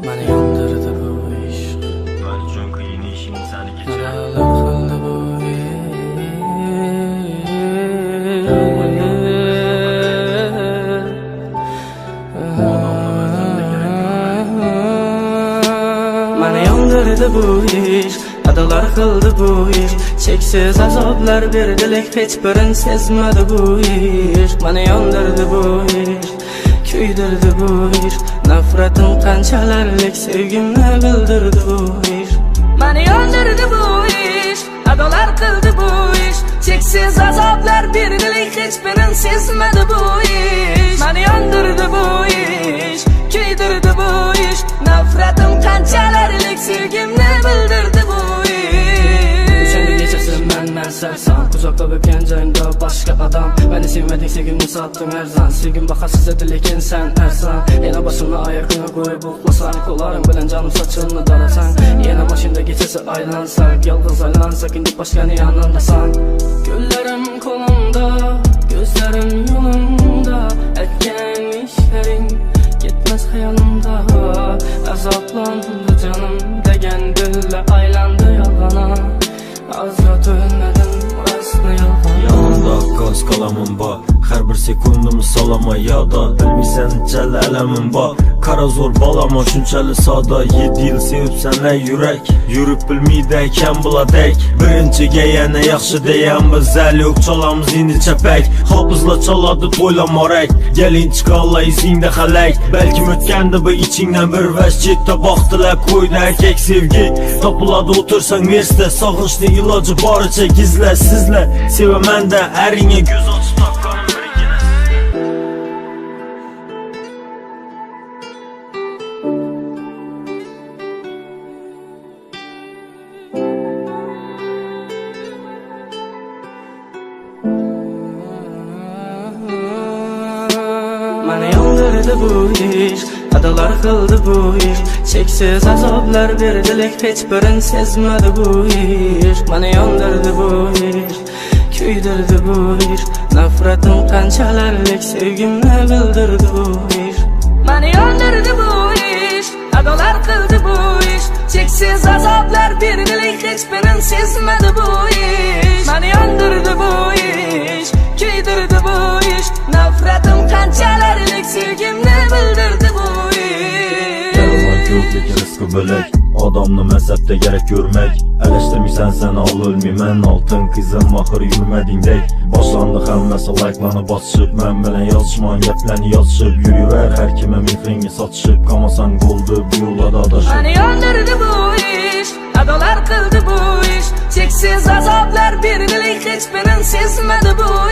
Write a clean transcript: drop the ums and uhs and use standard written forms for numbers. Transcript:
Mani yondirdi bu ish. Ben uchun qiyin ishing seni kechir. Nimalar qildi bu Mani yondirdi bu ish. Adalar qildi bu ish. Cheksiz azoblar berdi, lek hech birin sezmadi bu ish. Mani yondirdi bu ish. Kuydirdi bu ish. Nafratim qanchalarlik sevgimni bildirdi bu ish. Mani yondirdi bu ish. Adalar qildi bu ish. Cheksiz azoblar berdi, lek hech birin sezmadi bu ish. Mani yondirdi bu ish. Kuydirdi bu ish. Nafratim qanchalarlik sevgimni bildirdi bu ish. O'shanda kechasi men sarson, uzoqda bo'lgan joyimda boshqa odam. Meni sevmading, sevgimni sotding arzon. Sevgim bahasiz edi, lekin sen arzon. Yana boshimni oyoqqa qo'yib uxlasang, qo'llaring bilan jonim sochimni darasang. Yana mashina kechasi aylansak, yolg'iz aylansak, endi boshqani yonimdasan. Ko'llarim qo'limda, ko'zlarim yo'limda, aytgan ishlaring ketmas xayolimda. Azoblandi jonim degan dilla aylandi yolg'ona. Azrat o'lmadim, asli yolg'on. Yanımda gaz kalamım var, her bir sekundumu salama yada. Bilmirsen neçəli ələmim var, kara zor balama şunçəli sada. 7 yıl sevib sənlə yürək, yürüb bilmiydən buladək. Birinciga yana yaxşı deyən biz əli yox çalamız indi çəpək. Hafızla çaladı toylamarək, gəlin çıxalla izində xələk. Bəlkə ötkəndi bu içindən bir vəşcitdə baxdılar qoydu erkek sevgi. Tapıladı otursan versə, sağınçlı ilacı barıca gizlə sizlə. Sevəmən də ərinə göz açıb tapqanım bir ikinə. Mani yondirdi bu ish. Adalar qildi bu ish. Cheksiz azoblar berdi, lek hech birin sezmadi bu ish. Mani yondirdi bu ish. Kuydirdi bu ish. Nafratim qanchalarlik sevgimni bildirdi bu ish. Mani yondirdi bu ish. Adalar qildi bu ish. Cheksiz azoblar berdi, lek hech birin sezmadi bu ish. Mani yondirdi bu ish. Kuydirdi bu ish. Nafratim qanchalarlik sevgimni bildirdi bu ish. Yalan yox, lekin rizqi bölək. Adamını məzəbdə gərək görmək. Ələşdirmirsən sən al ölməyəm. Altın qızım axır yürümədingdək. Başlandı xəlməsə layıqlanıb açışıb. Mən bilən yazışman gəpləni yazışıb. Yürüyər hər kimə mifringi satışıb. Qamasan qoldu bu yola da adaşıb. Mani yondirdi bu ish. Adalar qildi bu ish. Cheksiz azoblar berdi, lek hech birin sezmadi bu